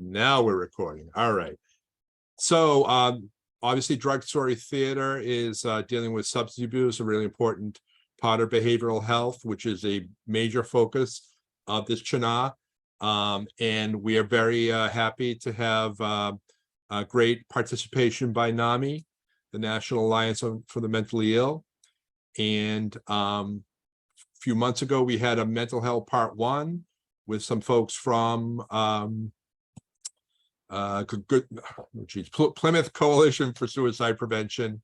Now we're recording. All right. So obviously Drug Story Theater is dealing with substance abuse, a really important part of behavioral health, which is a major focus of this Chana. And we are very happy to have a great participation by NAMI, the National Alliance for the Mentally Ill. And a few months ago, we had a mental health part 1 with some folks from Plymouth Coalition for Suicide Prevention,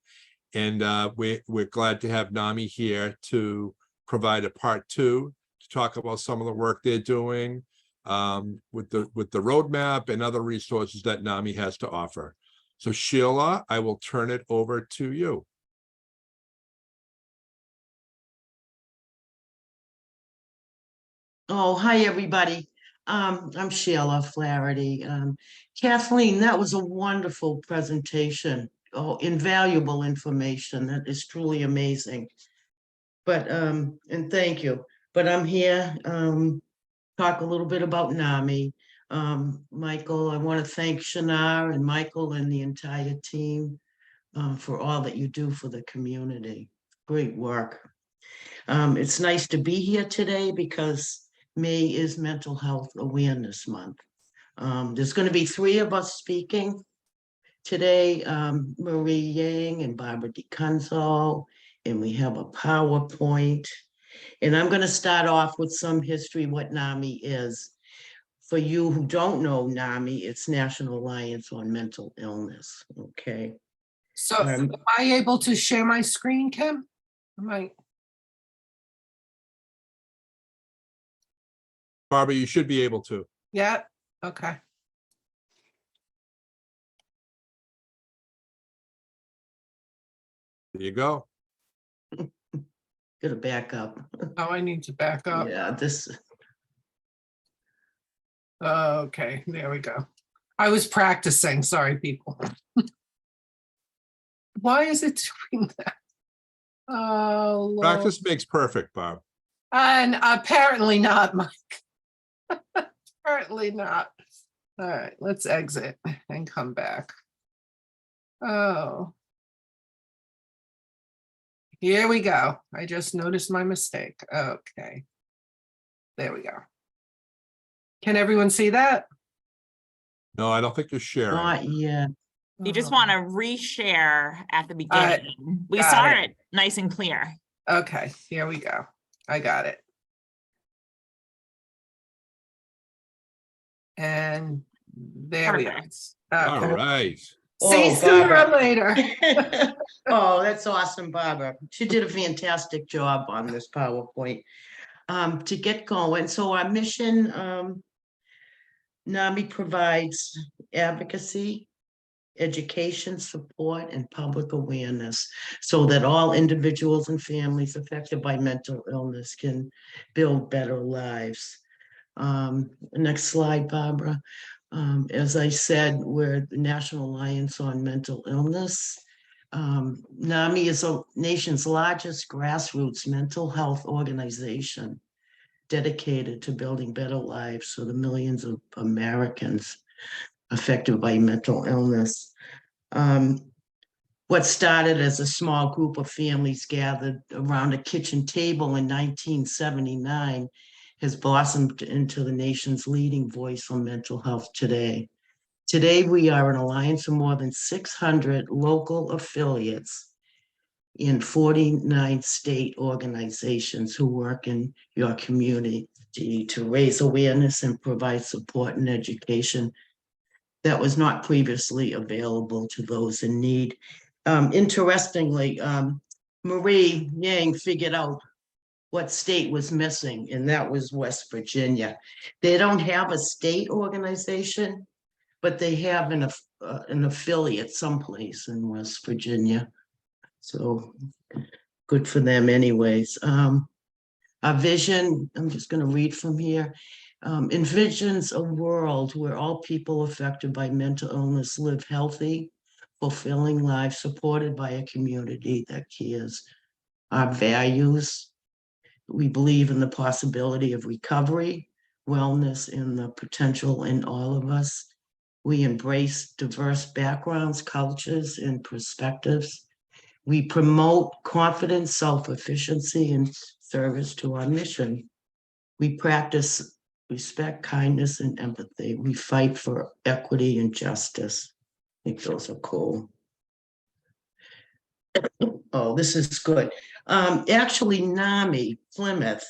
and we're glad to have NAMI here to provide a part 2 to talk about some of the work they're doing with the roadmap and other resources that NAMI has to offer. So Sheila, I will turn it over to you. Oh, hi, everybody. I'm Sheila Flaherty. Kathleen, that was a wonderful presentation. Oh, invaluable information. That is truly amazing. But, and thank you. But I'm here, talk a little bit about NAMI. Michael, I want to thank Shana and Michael and the entire team for all that you do for the community. Great work. It's nice to be here today because May is Mental Health Awareness Month. There's going to be 3 of us speaking today, Marie Yang and Barbara DeCunzo, and we have a PowerPoint. And I'm going to start off with some history, what NAMI is. For you who don't know NAMI, it's National Alliance on Mental Illness, okay? So am I able to share my screen, Kim? Barbara, you should be able to. Yeah, okay. There you go. Gotta back up. Oh, I need to back up. Yeah, this. Okay, there we go. I was practicing, sorry, people. Why is it doing that? Oh, Lord. Practice makes perfect, Bob. And apparently not, Mike. Apparently not. All right, let's exit and come back. Oh. Here we go. I just noticed my mistake. Okay. There we go. Can everyone see that? No, I don't think you're sharing. Not yet. You just want to reshare at the beginning. We got saw it. it nice and clear. Okay, here we go. I got it. And there we are. All Okay. right. See you sooner or later. Oh, that's awesome, Barbara. She did a fantastic job on this PowerPoint. To get going, so our mission, NAMI provides advocacy, education, support, and public awareness so that all individuals and families affected by mental illness can build better lives. Next slide, Barbara. As I said, we're the National Alliance on Mental Illness. NAMI is the nation's largest grassroots mental health organization dedicated to building better lives for the millions of Americans affected by mental illness. What started as a small group of families gathered around a kitchen table in 1979 has blossomed into the nation's leading voice on mental health today. Today, we are an alliance of more than 600 local affiliates in 49 state organizations who work in your community to raise awareness and provide support and education that was not previously available to those in need. Interestingly, Marie Yang figured out what state was missing, and that was West Virginia. They don't have a state organization, but they have an affiliate someplace in West Virginia. So good for them anyways. Our vision, I'm just going to read from here, envisions a world where all people affected by mental illness live healthy, fulfilling lives supported by a community that cares. Our values, we believe in the possibility of recovery, wellness, and the potential in all of us. We embrace diverse backgrounds, cultures, and perspectives. We promote confidence, self-efficiency, and service to our mission. We practice respect, kindness, and empathy. We fight for equity and justice. I think those are cool. Oh, this is good. Actually, NAMI, Plymouth,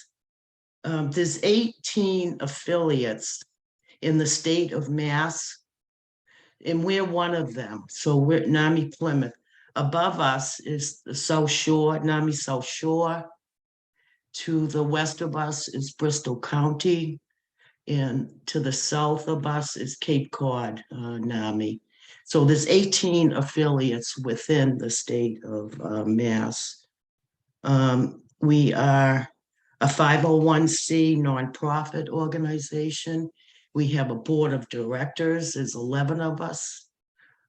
there's 18 affiliates in the state of Mass, and we're one of them. So we're NAMI Plymouth. Above us is the South Shore, NAMI South Shore. To the west of us is Bristol County, and to the south of us is Cape Cod, NAMI. So there's 18 affiliates within the state of Mass. We are a 501c nonprofit organization. We have a board of directors, there's 11 of us.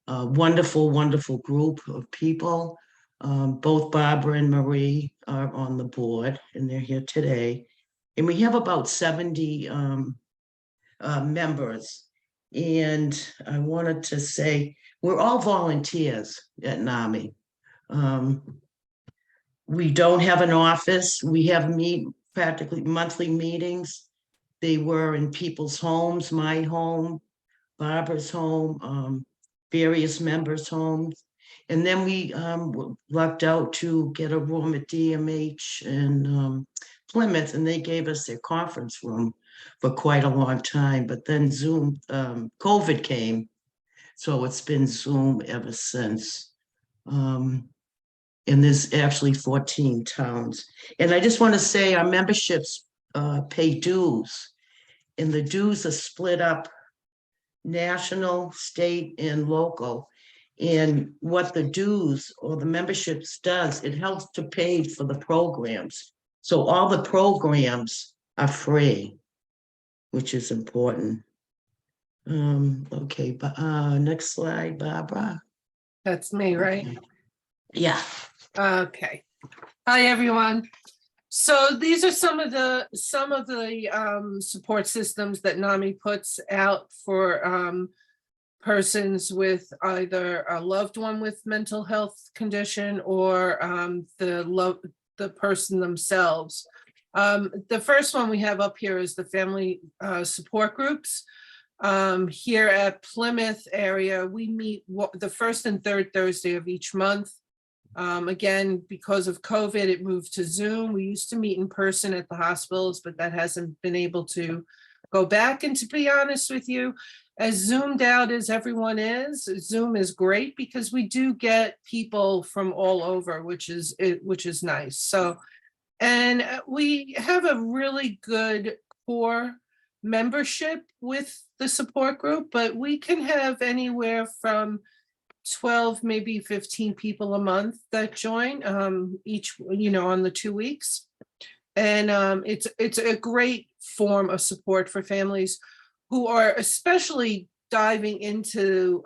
A wonderful, wonderful group of people. Both Barbara and Marie are on the board and they're here today. And we have about 70 members. And I wanted to say, we're all volunteers at NAMI. We don't have an office. We have practically monthly meetings. They were in people's homes, my home, Barbara's home, various members' homes. And then we lucked out to get a room at DMH in Plymouth, and they gave us their conference room for quite a long time. But then Zoom, COVID came, so it's been Zoom ever since. And there's actually 14 towns. And I just want to say our memberships pay dues, and the dues are split up national, state, and local. And what the dues or the memberships does, it helps to pay for the programs. So all the programs are free, which is important. Okay, but next slide, Barbara. That's me, right? Yeah. Okay. Hi, everyone. So these are some of the support systems that NAMI puts out for persons with either a loved one with mental health condition or the person themselves. The first one we have up here is the family support groups. Here at Plymouth area, we meet the first and third Thursday of each month. Again, because of COVID, it moved to Zoom. We used to meet in person at the hospitals, but that hasn't been able to go back. And to be honest with you, as zoomed out as everyone is, Zoom is great because we do get people from all over, which is nice. So, and we have a really good core membership with the support group, but we can have anywhere from 12, maybe 15 people a month that join each, on the 2 weeks. And it's a great form of support for families who are especially diving into,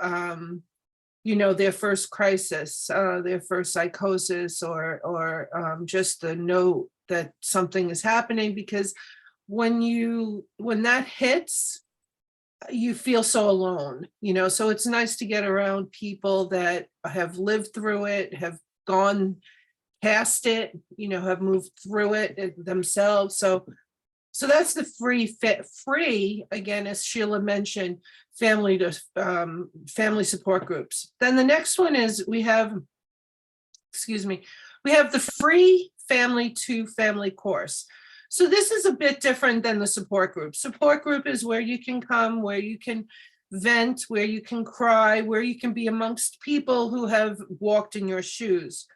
their first crisis, their first psychosis, or just the note that something is happening, because when that hits, you feel so alone, so it's nice to get around people that have lived through it, have gone past it, have moved through it themselves. So that's the free, again, as Sheila mentioned, family support groups. Then the next one is we have the free family to family course. So this is a bit different than the support group. Support group is where you can come, where you can vent, where you can cry, where you can be amongst people who have walked in your shoes.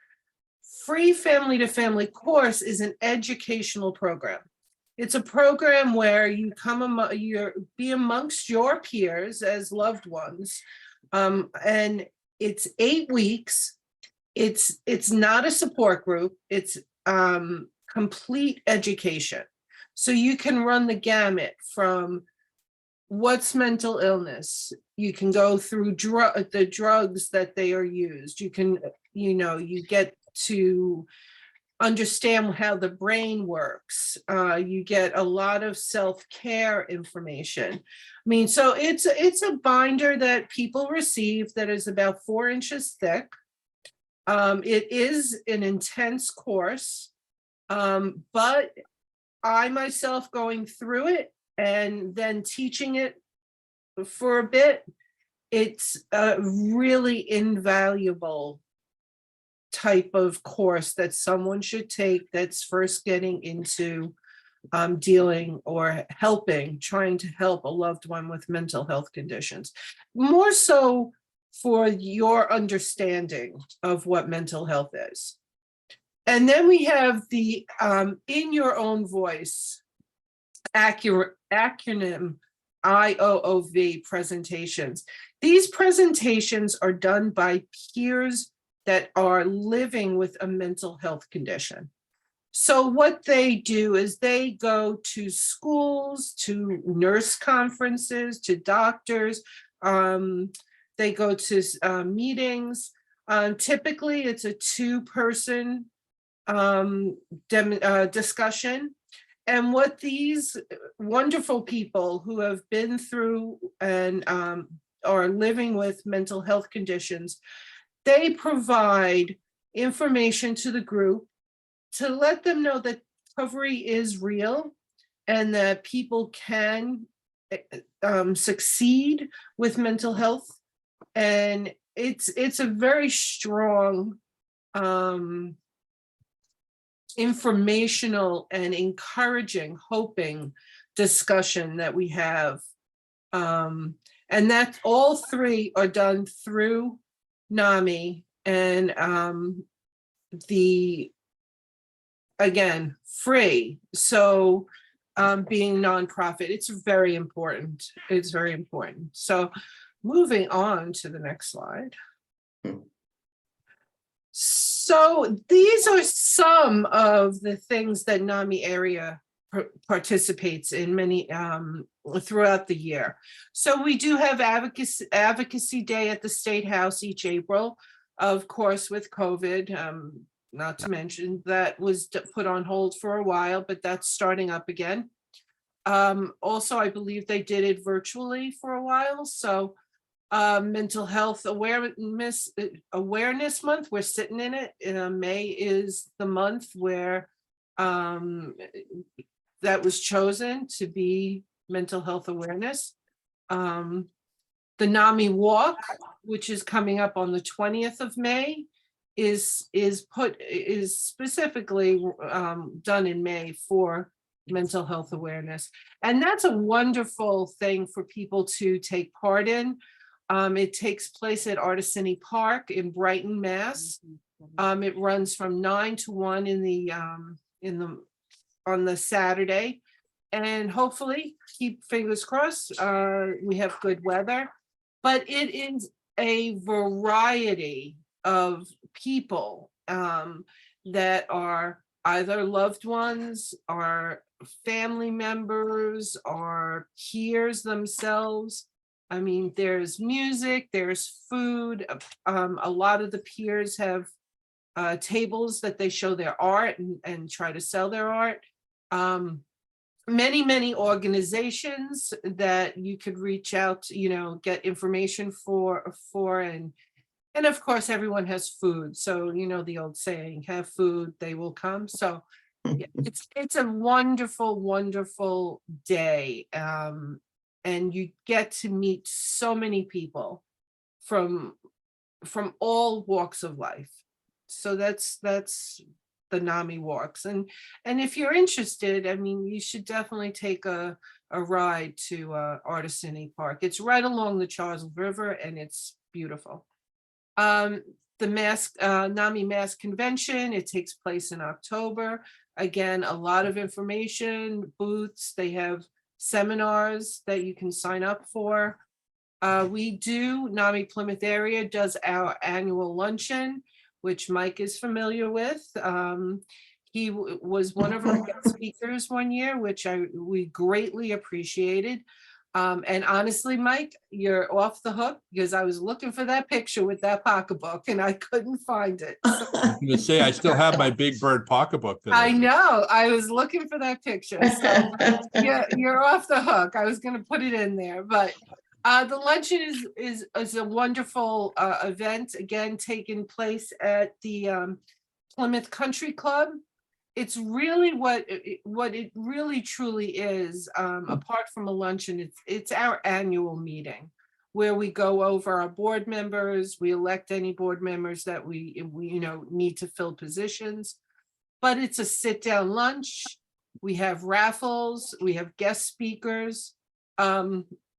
Free family to family course is an educational program. It's a program where you be amongst your peers as loved ones, and it's 8 weeks. It's not a support group. It's complete education. So you can run the gamut from what's mental illness. You can go through the drugs that they are used. You can, you get to understand how the brain works. You get a lot of self-care information. I mean, so it's a binder that people receive that is about 4 inches thick. It is an intense course, but I myself going through it and then teaching it for a bit, it's a really invaluable type of course that someone should take that's first getting into dealing or trying to help a loved one with mental health conditions. More so for your understanding of what mental health is. And then we have the in your own voice acronym IOOV presentations. These presentations are done by peers that are living with a mental health condition. So what they do is they go to schools, to nurse conferences, to doctors, they go to meetings. Typically, it's a 2-person discussion. And what these wonderful people who have been through and are living with mental health conditions, they provide information to the group to let them know that recovery is real and that people can succeed with mental health. And it's a very strong informational and encouraging, hoping discussion that we have. And that all 3 are done through NAMI and again, free. So being nonprofit, it's very important. It's very important. So moving on to the next slide. So these are some of the things that NAMI area participates in many throughout the year. So we do have advocacy day at the State House each April, of course, with COVID, not to mention that was put on hold for a while, but that's starting up again. Also, I believe they did it virtually for a while. So mental health awareness month, we're sitting in it. May is the month where that was chosen to be mental health awareness. The NAMI walk, which is coming up on the 20th of May, is specifically done in May for mental health awareness. And that's a wonderful thing for people to take part in. It takes place at Artisani Park in Brighton, Mass. It runs from 9 to 1 on the Saturday, and hopefully, keep fingers crossed, we have good weather. But it is a variety of people that are either loved ones, or family members, or peers themselves. I mean, there's music, there's food. A lot of the peers have tables that they show their art and try to sell their art. Many organizations that you could reach out to, get information for, and of course, everyone has food. So, the old saying, have food, they will come. So yeah, it's a wonderful, wonderful day. And you get to meet so many people from all walks of life. So that's the NAMI walks. And if you're interested, I mean, you should definitely take a ride to Artisani Park. It's right along the Charles River, and it's beautiful. The NAMI Mass Convention, it takes place in October. Again, a lot of information, booths, they have seminars that you can sign up for. NAMI Plymouth area does our annual luncheon, which Mike is familiar with. He was one of our guest speakers one year, which we greatly appreciated. And honestly, Mike, you're off the hook because I was looking for that picture with that pocketbook and I couldn't find it. So I'm gonna say, I still have my Big Bird pocketbook. that I know, I was looking for that picture. So yeah, you're off the hook. I was gonna put it in there, but the luncheon is a wonderful event, again, taking place at the Plymouth Country Club. It's really what it really truly is, apart from a luncheon, it's our annual meeting where we go over our board members, we elect any board members that we need to fill positions. But it's a sit-down lunch. We have raffles, we have guest speakers.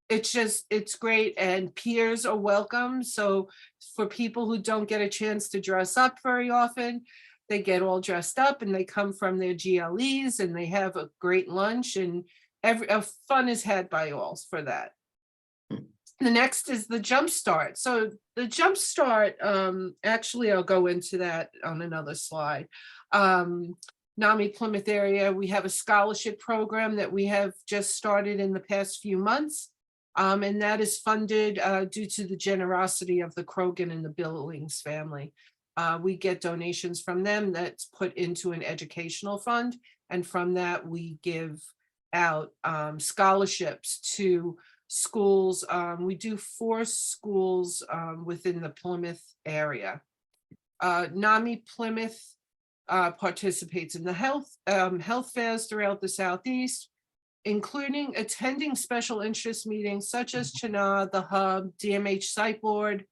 It's great, and peers are welcome. So for people who don't get a chance to dress up very often, they get all dressed up and they come from their GLEs and they have a great lunch, and fun is had by all for that. The next is the Jumpstart. So the Jumpstart, actually, I'll go into that on another slide. NAMI Plymouth area, we have a scholarship program that we have just started in the past few months. And that is funded due to the generosity of the Krogan and the Billings family. We get donations from them that's put into an educational fund. And from that, we give out scholarships to schools. We do 4 schools within the Plymouth area. NAMI Plymouth participates in the health fairs throughout the Southeast, including attending special interest meetings such as CHNA, the Hub, DMH Site Board,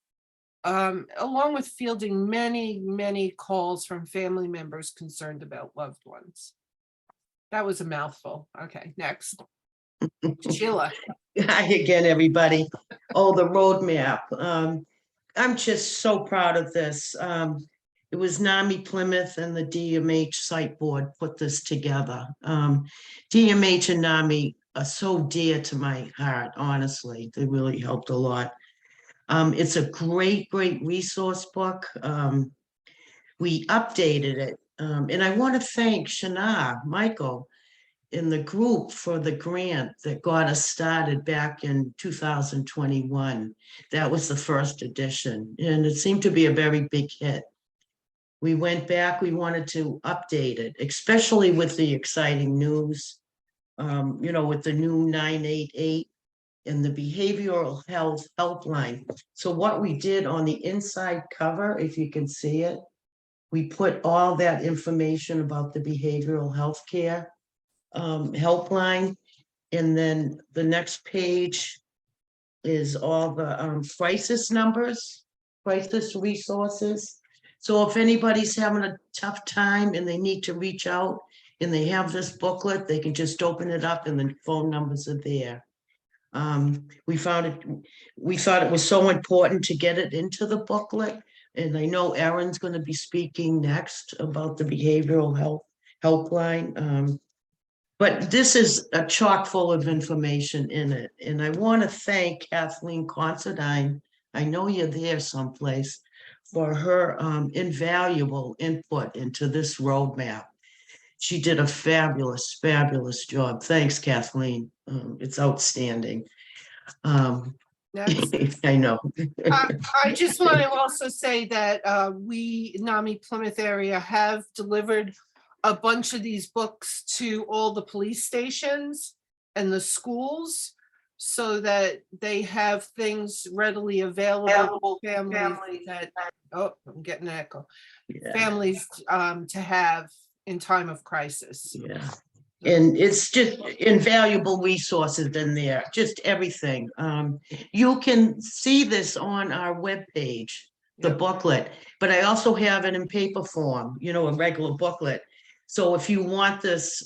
along with fielding many calls from family members concerned about loved ones. That was a mouthful. Okay, next. Sheila. Hi again, everybody. Oh, the roadmap. I'm just so proud of this. It was NAMI Plymouth and the DMH Site Board put this together. DMH and NAMI are so dear to my heart, honestly. They really helped a lot. It's a great resource book. We updated it. And I want to thank Shana, Michael, in the group for the grant that got us started back in 2021. That was the first edition, and it seemed to be a very big hit. We went back, we wanted to update it, especially with the exciting news, with the new 988 and the behavioral health helpline. So what we did on the inside cover, if you can see it, we put all that information about the behavioral health care helpline. And then the next page is all the crisis numbers, crisis resources. So if anybody's having a tough time and they need to reach out and they have this booklet, they can just open it up and the phone numbers are there. We thought it was so important to get it into the booklet. And I know Erin's going to be speaking next about the behavioral health helpline. But this is a chock full of information in it. And I want to thank Kathleen Considine, I know you're there someplace, for her invaluable input into this roadmap. She did a fabulous job. Thanks, Kathleen. It's outstanding. I know. I just want to also say that we, NAMI Plymouth area, have delivered a bunch of these books to all the police stations and the schools so that they have things readily available for families that, oh, I'm getting an echo. Yeah. Families to have in time of crisis. Yeah. And it's just invaluable resources in there, just everything. You can see this on our webpage, the booklet, but I also have it in paper form, a regular booklet. So if you want this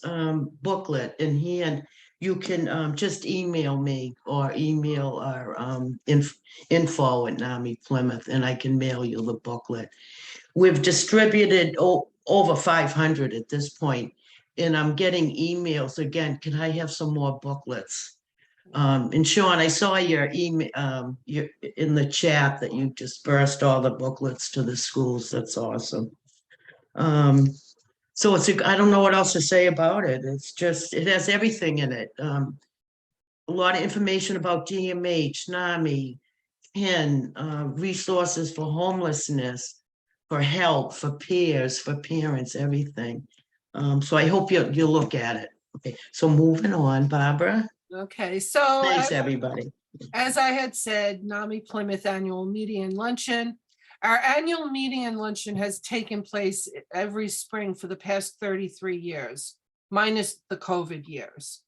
booklet in hand, you can just email me or email our info at NAMI Plymouth, and I can mail you the booklet. We've distributed over 500 at this point, and I'm getting emails again. Can I have some more booklets? And Sean, I saw your email in the chat that you dispersed all the booklets to the schools. That's awesome. So I don't know what else to say about it. It's just, it has everything in it. a lot of information about DMH, NAMI, PIN, resources for homelessness, for help, for peers, for parents, everything. So I hope you look at it. Okay, so moving on, Barbara. Okay, so Thanks, everybody. as I had said, NAMI Plymouth Annual Meeting and Luncheon. Our annual meeting and luncheon has taken place every spring for the past 33 years, minus the COVID years.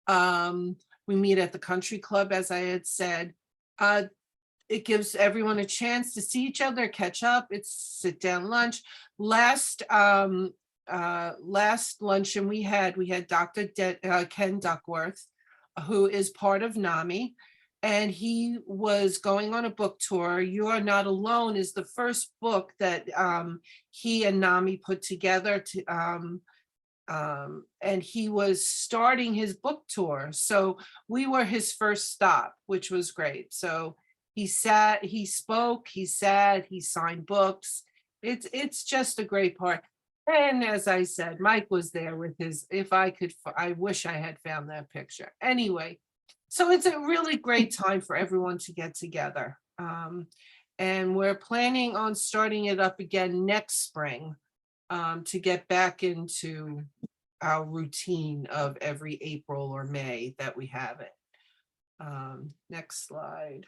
We meet at the country club, as I had said. It gives everyone a chance to see each other, catch up. It's sit down lunch. Last luncheon we had Dr. Ken Duckworth, who is part of NAMI, and he was going on a book tour. You Are Not Alone is the first book that he and NAMI put together to, and he was starting his book tour. So we were his first stop, which was great. So he sat, he spoke, he sat, he signed books. It's just a great part. And as I said, Mike was there with his, if I could, I wish I had found that picture. Anyway, so it's a really great time for everyone to get together. And we're planning on starting it up again next spring to get back into our routine of every April or May that we have it. Next slide.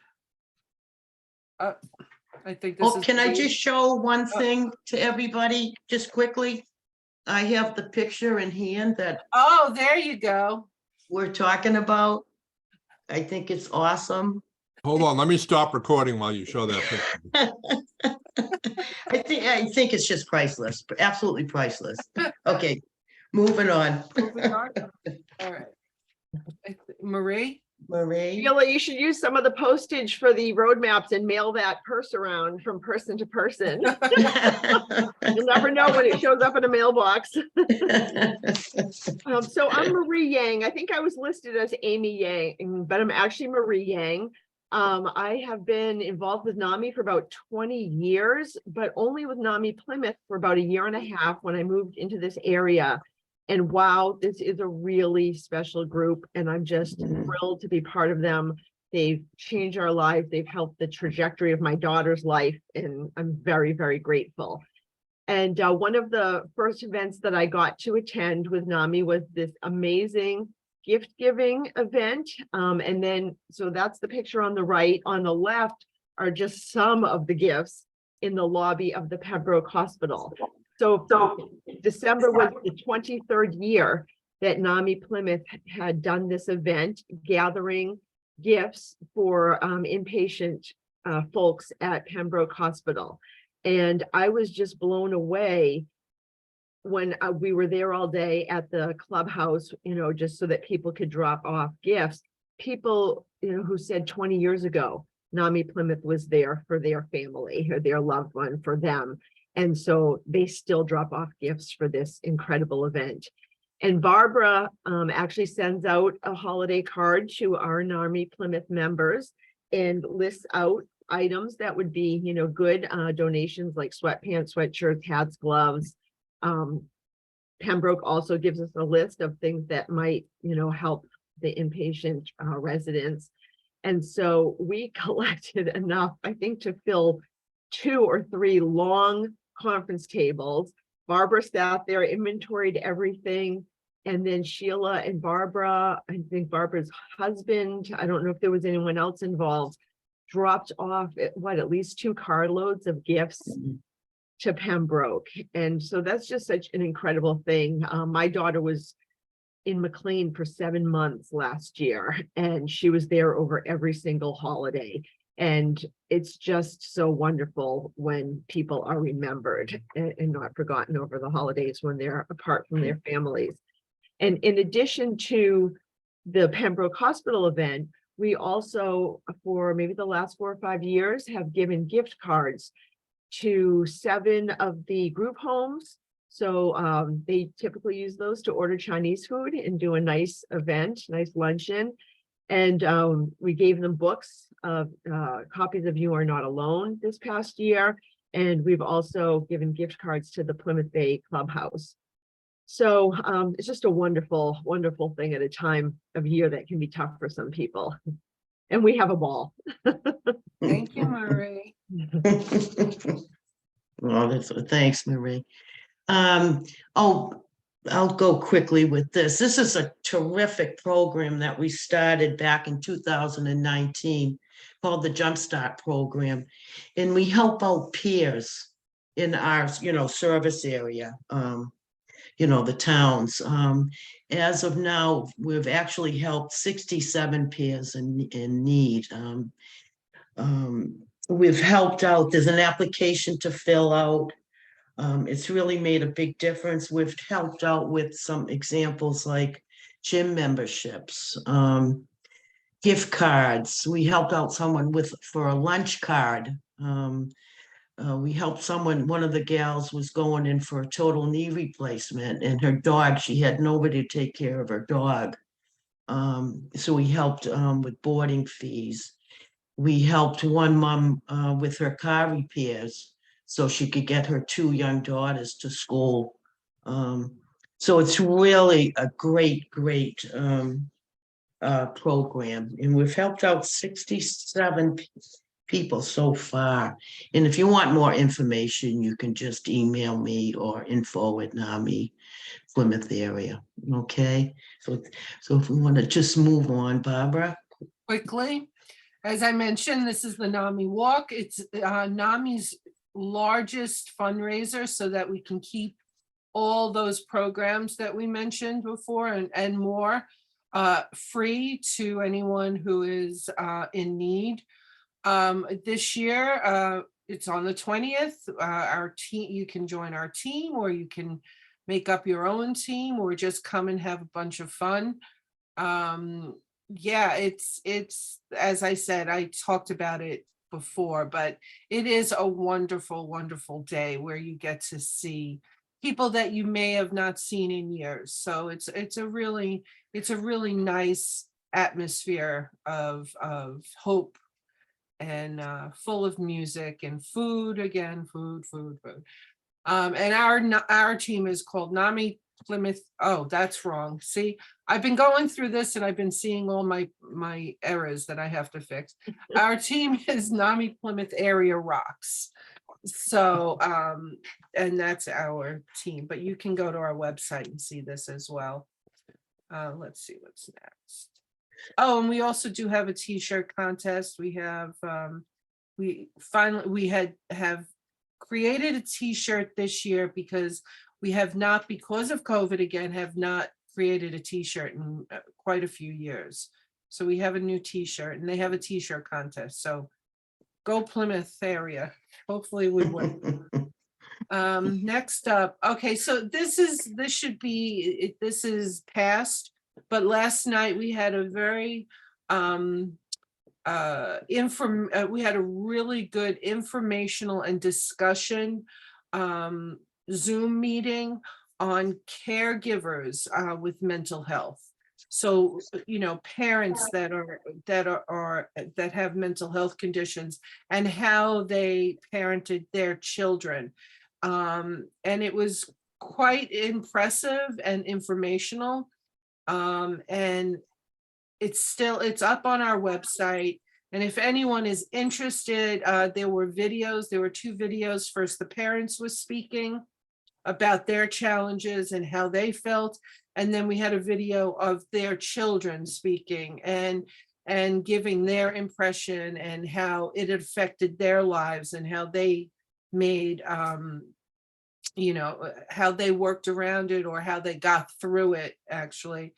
I think this Oh, is. can I just show one thing to everybody, just quickly? I have the picture in hand that Oh, there you go. we're talking about. I think it's awesome. Hold on, let me stop recording while you show that picture. I think it's just priceless, absolutely priceless. Okay, moving on. Moving on. All right. Marie? Marie, Sheila, you should use some of the postage for the roadmaps and mail that purse around from person to person. You'll never know when it shows up in a mailbox. So I'm Marie Yang. I think I was listed as Amy Yang, but I'm actually Marie Yang. I have been involved with NAMI for about 20 years, but only with NAMI Plymouth for about a year and a half when I moved into this area. And wow, this is a really special group, and I'm just thrilled to be part of them. They've changed our lives. They've helped the trajectory of my daughter's life, and I'm very, very grateful. And one of the first events that I got to attend with NAMI was this amazing gift giving event. And then, so that's the picture on the right. On the left are just some of the gifts in the lobby of the Pembroke Hospital. So December was the 23rd year that NAMI Plymouth had done this event, gathering gifts for inpatient folks at Pembroke Hospital. And I was just blown away when we were there all day at the clubhouse, you know, just so that people could drop off gifts. People, you know, who said 20 years ago, NAMI Plymouth was there for their family or their loved one, for them. And so they still drop off gifts for this incredible event. And Barbara actually sends out a holiday card to our NAMI Plymouth members and lists out items that would be, you know, good donations like sweatpants, sweatshirts, hats, gloves. Pembroke also gives us a list of things that might, you know, help the inpatient residents. And so we collected enough, I think, to fill 2 or 3 long conference tables. Barbara sat there, inventoried everything. And then Sheila and Barbara, I think Barbara's husband, I don't know if there was anyone else involved, dropped off at least 2 carloads of gifts to Pembroke. And so that's just such an incredible thing. My daughter was in McLean for 7 months last year, and she was there over every single holiday. And it's just so wonderful when people are remembered and not forgotten over the holidays when they're apart from their families. And in addition to the Pembroke Hospital event, we also, for maybe the last 4 or 5 years, have given gift cards to 7 of the group homes. So they typically use those to order Chinese food and do a nice event, nice luncheon. And we gave them books of copies of You Are Not Alone this past year. And we've also given gift cards to the Plymouth Bay Clubhouse. So it's just a wonderful, wonderful thing at a time of year that can be tough for some people. And we have a ball. Thank you, Marie. Well, thanks, Marie. Oh, I'll go quickly with this. This is a terrific program that we started back in 2019 called the Jumpstart Program. And we help out peers in our, service area, the towns. As of now, we've actually helped 67 peers in need. We've helped out, there's an application to fill out. It's really made a big difference. We've helped out with some examples like gym memberships, gift cards. We helped out someone for a lunch card. We helped someone, one of the gals was going in for a total knee replacement, and her dog, she had nobody to take care of her dog. So we helped with boarding fees. We helped one mom with her car repairs so she could get her 2 young daughters to school. So it's really a great program, and we've helped out 67 people so far. And if you want more information, you can just email me or info@NAMI Plymouth area. Okay, so if we want to just move on, Barbara. Quickly, as I mentioned, this is the NAMI Walk. It's NAMI's largest fundraiser so that we can keep all those programs that we mentioned before and more free to anyone who is in need. This year, it's on the 20th. Our team, you can join our team, or you can make up your own team, or just come and have a bunch of fun. Yeah, it's as I said, I talked about it before, but it is a wonderful, wonderful day where you get to see people that you may have not seen in years. So it's a really nice atmosphere of hope, and full of music and food. Again, food. And our team is called NAMI Plymouth. Oh, that's wrong. See, I've been going through this and I've been seeing all my errors that I have to fix. Our team is NAMI Plymouth Area Rocks. So, and that's our team, but you can go to our website and see this as well. Let's see what's next. Oh, and we also do have a t-shirt contest. We have, we have created a t-shirt this year because we have not, because of COVID again, have not created a t-shirt in quite a few years. So we have a new t-shirt, and they have a t-shirt contest. So go Plymouth area. Hopefully we win. Next up. Okay, so this is past, but last night we had a very we had a really good informational and discussion Zoom meeting on caregivers with mental health. So, parents that have mental health conditions and how they parented their children. And it was quite impressive and informational. And it's up on our website. And if anyone is interested, there were 2 videos. First, the parents were speaking about their challenges and how they felt. And then we had a video of their children speaking and giving their impression and how it affected their lives and how they made, how they worked around it or how they got through it, actually.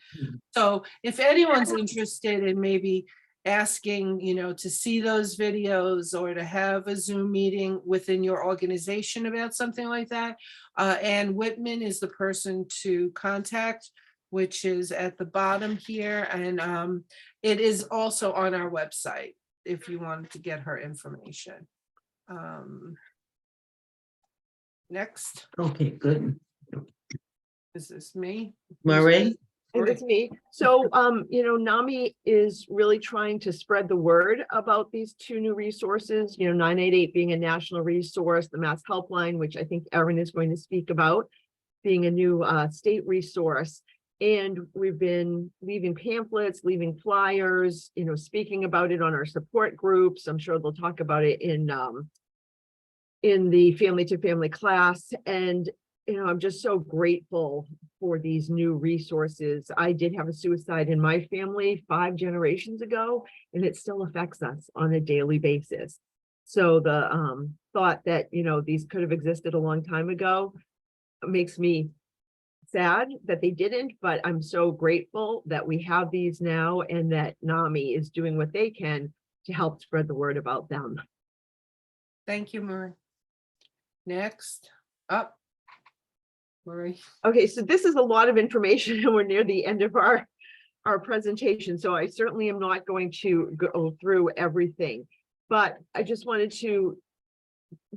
So if anyone's interested in maybe asking, to see those videos or to have a Zoom meeting within your organization about something like that, Ann Whitman is the person to contact, which is at the bottom here. And it is also on our website if you wanted to get her information. Next. Okay, good. Is this me? Marie? And it's me. So, NAMI is really trying to spread the word about these 2 new resources, 988 being a national resource, the Mass Helpline, which I think Erin is going to speak about, being a new state resource. And we've been leaving pamphlets, leaving flyers, speaking about it on our support groups. I'm sure they'll talk about it in the family to family class. And, I'm just so grateful for these new resources. I did have a suicide in my family 5 generations ago, and it still affects us on a daily basis. So the thought that, these could have existed a long time ago makes me sad that they didn't, but I'm so grateful that we have these now and that NAMI is doing what they can to help spread the word about them. Thank you, Marie. Next up, Marie. Okay, so this is a lot of information and we're near the end of our presentation. So I certainly am not going to go through everything, but I just wanted to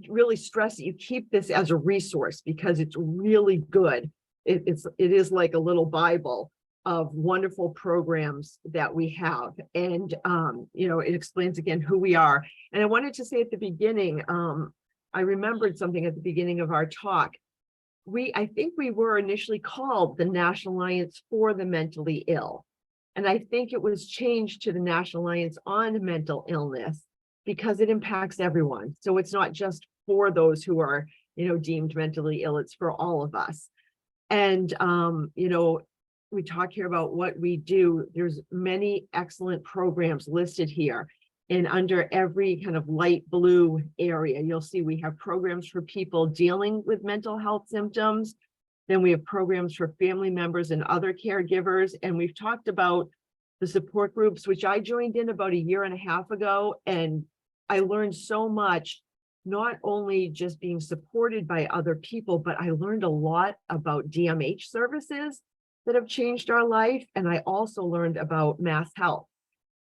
really stress that you keep this as a resource because it's really good. It is like a little Bible of wonderful programs that we have. And, it explains again who we are. And I wanted to say at the beginning, I remembered something at the beginning of our talk. I think we were initially called the National Alliance for the Mentally Ill. And I think it was changed to the National Alliance on Mental Illness because it impacts everyone. So it's not just for those who are, deemed mentally ill, it's for all of us. And, we talk here about what we do. There's many excellent programs listed here. And under every kind of light blue area, you'll see we have programs for people dealing with mental health symptoms. Then we have programs for family members and other caregivers. And we've talked about the support groups, which I joined in about 1.5 years ago. And I learned so much, not only just being supported by other people, but I learned a lot about DMH services that have changed our life. And I also learned about mass health.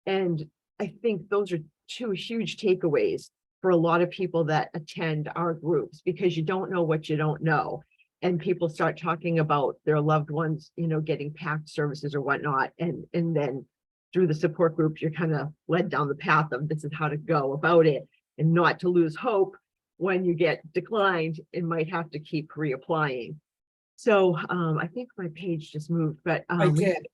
And I think those are 2 huge takeaways for a lot of people that attend our groups, because you don't know what you don't know. And people start talking about their loved ones, getting PACT services or whatnot. And then through the support group, you're kind of led down the path of this is how to go about it and not to lose hope when you get declined and might have to keep reapplying. So I think my page just moved, but I did.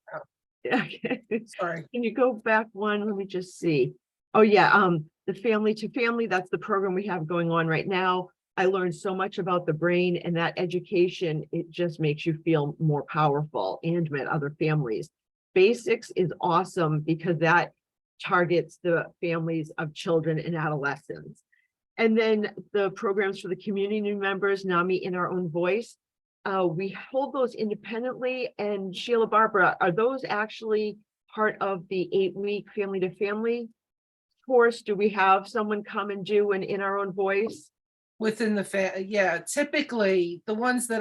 okay. Sorry. Can you go back one? Let me just see. Oh yeah, the family to family, that's the program we have going on right now. I learned so much about the brain and that education, it just makes you feel more powerful and met other families. Basics is awesome because that targets the families of children and adolescents. And then the programs for the community members, NAMI in Our Own Voice, we hold those independently. And Sheila, Barbara, are those actually part of the 8-week family to family course? Do we have someone come and do an In Our Own Voice? Within the yeah, typically the ones that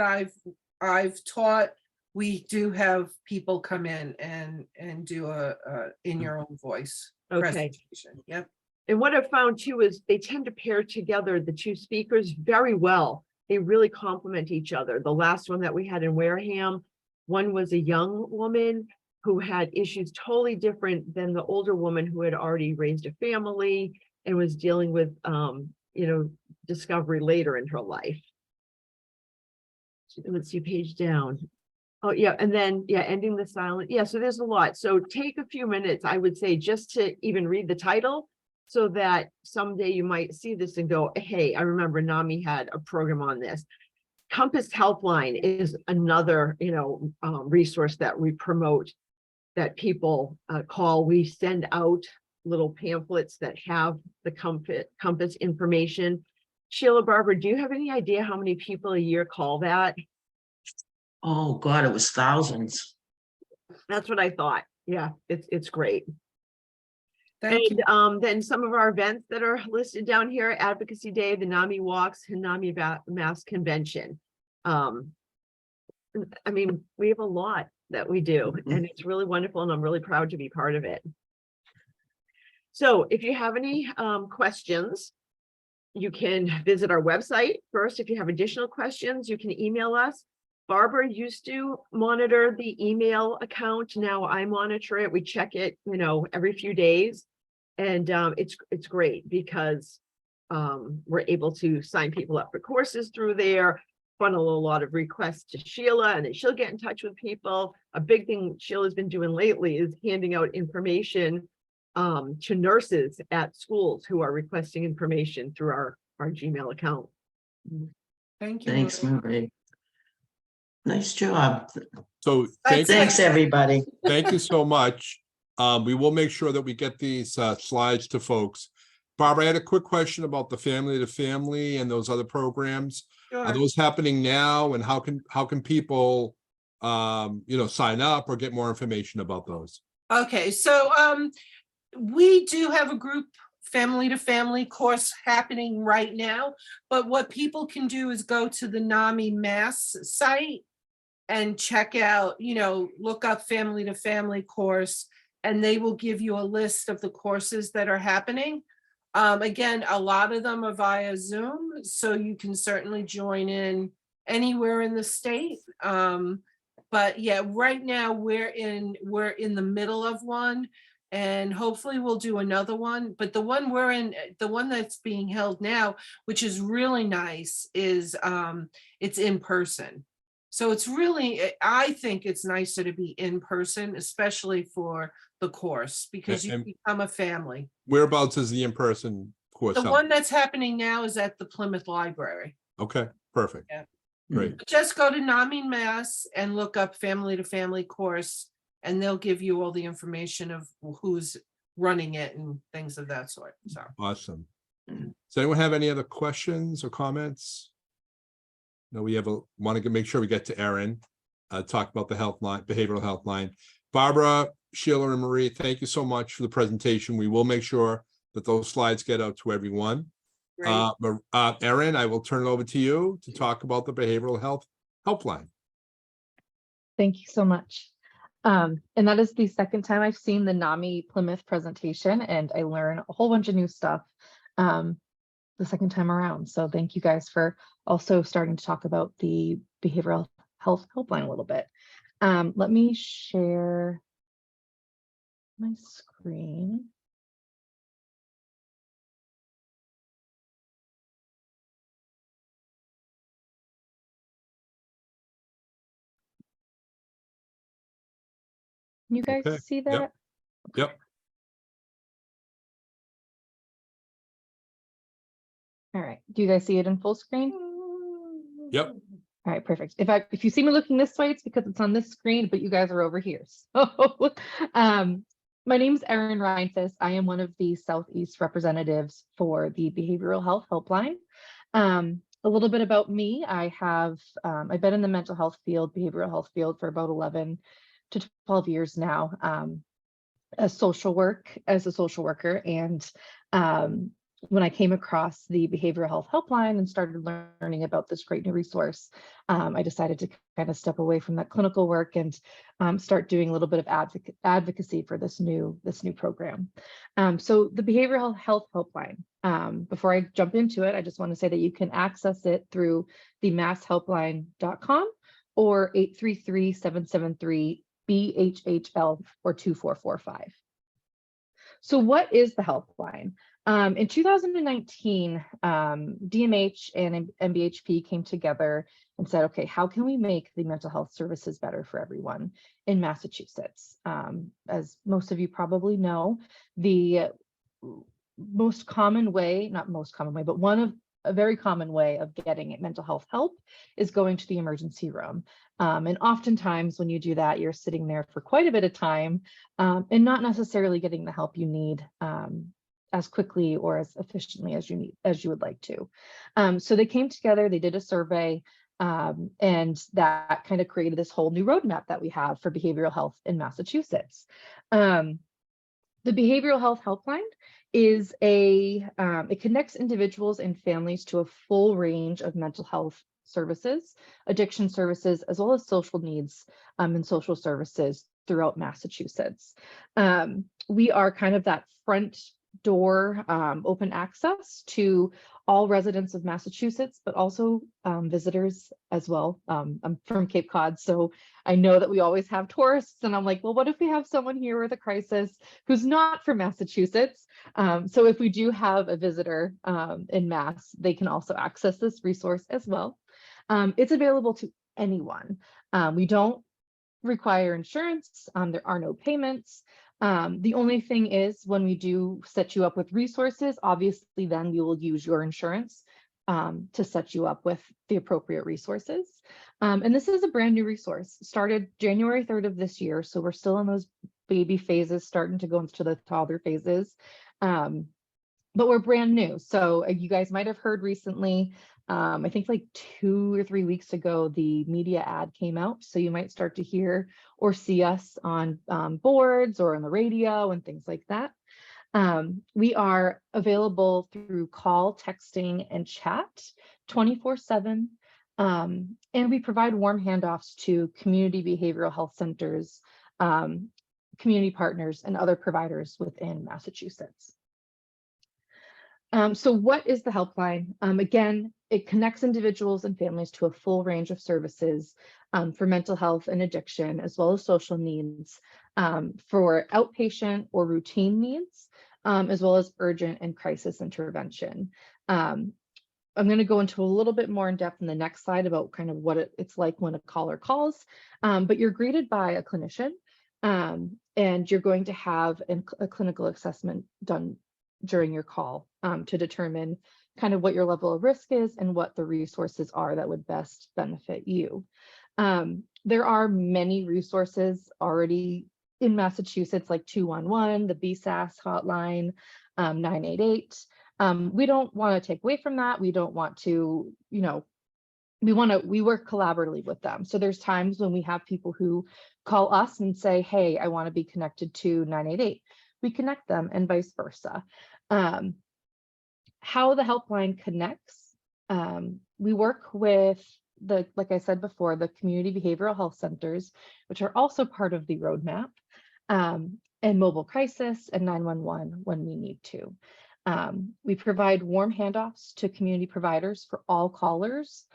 I've taught, we do have people come in and do a in your own voice presentation. Yep. And what I've found too is they tend to pair together the 2 speakers very well. They really complement each other. The last one that we had in Wareham, one was a young woman who had issues totally different than the older woman who had already raised a family and was dealing with, discovery later in her life. Let's see, page down. Oh, yeah. And then, yeah, ending the silent. Yeah, so there's a lot. So take a few minutes, I would say, just to even read the title so that someday you might see this and go, hey, I remember NAMI had a program on this. Compass Helpline is another, resource that we promote that people call. We send out little pamphlets that have the Compass information. Sheila, Barbara, do you have any idea how many people a year call that? Oh, God, it was thousands. That's what I thought. Yeah, it's great. Thank you. And then some of our events that are listed down here: Advocacy Day, the NAMI Walks, and NAMI Mass Convention. I mean, we have a lot that we do, and it's really wonderful, and I'm really proud to be part of it. So if you have any questions, you can visit our website first. If you have additional questions, you can email us. Barbara used to monitor the email account. Now I monitor it. We check it, every few days. And it's great because we're able to sign people up for courses through there. funnel a lot of requests to Sheila, and then she'll get in touch with people. A big thing Sheila's been doing lately is handing out information to nurses at schools who are requesting information through our Gmail account. Thank you. Thanks, Marie. Marie. Nice job. So Thanks, everybody. thank you so much. We will make sure that we get these slides to folks. Barbara, I had a quick question about the family to family and those other programs. Are Sure. those happening now, and how can people sign up or get more information about those? Okay, so we do have a group family to family course happening right now, but what people can do is go to the NAMI Mass site and check out, look up family to family course, and they will give you a list of the courses that are happening. Again, a lot of them are via Zoom, so you can certainly join in anywhere in the state. But yeah, right now we're in the middle of one, and hopefully we'll do another one. But the one we're in, the one that's being held now, which is really nice, is it's in person. So it's really, I think it's nicer to be in person, especially for the course, because you And- become a family. Whereabouts is the in-person course? The held? one that's happening now is at the Plymouth Library. Okay, perfect. Yeah. Great. But just go to NAMI Mass and look up family to family course, and they'll give you all the information of who's running it and things of that sort. So, Awesome. Does anyone have any other questions or comments? No, we want to make sure we get to Erin, talk about the health line, behavioral health line. Barbara, Sheila, and Marie, thank you so much for the presentation. We will make sure that those slides get out to everyone. great. Erin, I will turn it over to you to talk about the behavioral health helpline. Thank you so much. And that is the second time I've seen the NAMI Plymouth presentation, and I learn a whole bunch of new stuff the second time around. So thank you guys for also starting to talk about the behavioral health helpline a little bit. Let me share my screen. Can you guys Okay, see that? yep. Yep. All right. Do you guys see it in full screen? Yep. All right, perfect. If you see me looking this way, it's because it's on this screen, but you guys are over here. So my name is Erin Rindfuss. I am one of the Southeast representatives for the Behavioral Health Helpline. A little bit about me. I've been in the mental health field, behavioral health field for about 11 to 12 years now, as a social worker. And when I came across the Behavioral Health Helpline and started learning about this great new resource, I decided to kind of step away from that clinical work and start doing a little bit of advocacy for this new program. So the Behavioral Health Helpline, before I jump into it, I just want to say that you can access it through the masshelpline.com or 833-773-BHHL or 2445. So what is the helpline? In 2019, DMH and MBHP came together and said, okay, how can we make the mental health services better for everyone in Massachusetts? As most of you probably know, the most common way, not most common way, but a very common way of getting mental health help is going to the emergency room. And oftentimes when you do that, you're sitting there for quite a bit of time and not necessarily getting the help you need as quickly or as efficiently as you would like to. So they came together, they did a survey, and that kind of created this whole new roadmap that we have for behavioral health in Massachusetts. The Behavioral Health Helpline is it connects individuals and families to a full range of mental health services, addiction services, as well as social needs and social services throughout Massachusetts. We are kind of that front door open access to all residents of Massachusetts, but also visitors as well. I'm from Cape Cod, so I know that we always have tourists, and I'm like, well, what if we have someone here with a crisis who's not from Massachusetts? So if we do have a visitor in Mass, they can also access this resource as well. It's available to anyone. We don't require insurance. There are no payments. The only thing is when we do set you up with resources, obviously then we will use your insurance to set you up with the appropriate resources. And this is a brand new resource, started January 3rd of this year. So we're still in those baby phases, starting to go into the toddler phases. But we're brand new. So you guys might have heard recently, I think like 2 or 3 weeks ago, the media ad came out. So you might start to hear or see us on boards or on the radio and things like that. We are available through call, texting, and chat 24/7. And we provide warm handoffs to community behavioral health centers, community partners, and other providers within Massachusetts. So what is the helpline? Again, it connects individuals and families to a full range of services for mental health and addiction, as well as social needs, for outpatient or routine needs, as well as urgent and crisis intervention. I'm going to go into a little bit more in depth in the next slide about kind of what it's like when a caller calls, but you're greeted by a clinician, and you're going to have a clinical assessment done during your call to determine kind of what your level of risk is and what the resources are that would best benefit you. There are many resources already in Massachusetts, like 211, the BSAS hotline, 988. We don't want to take away from that. We don't want to, we work collaboratively with them. So there's times when we have people who call us and say, hey, I want to be connected to 988. We connect them and vice versa. How the helpline connects, we work with like I said before, the community behavioral health centers, which are also part of the roadmap, and mobile crisis and 911 when we need to. We provide warm handoffs to community providers for all callers.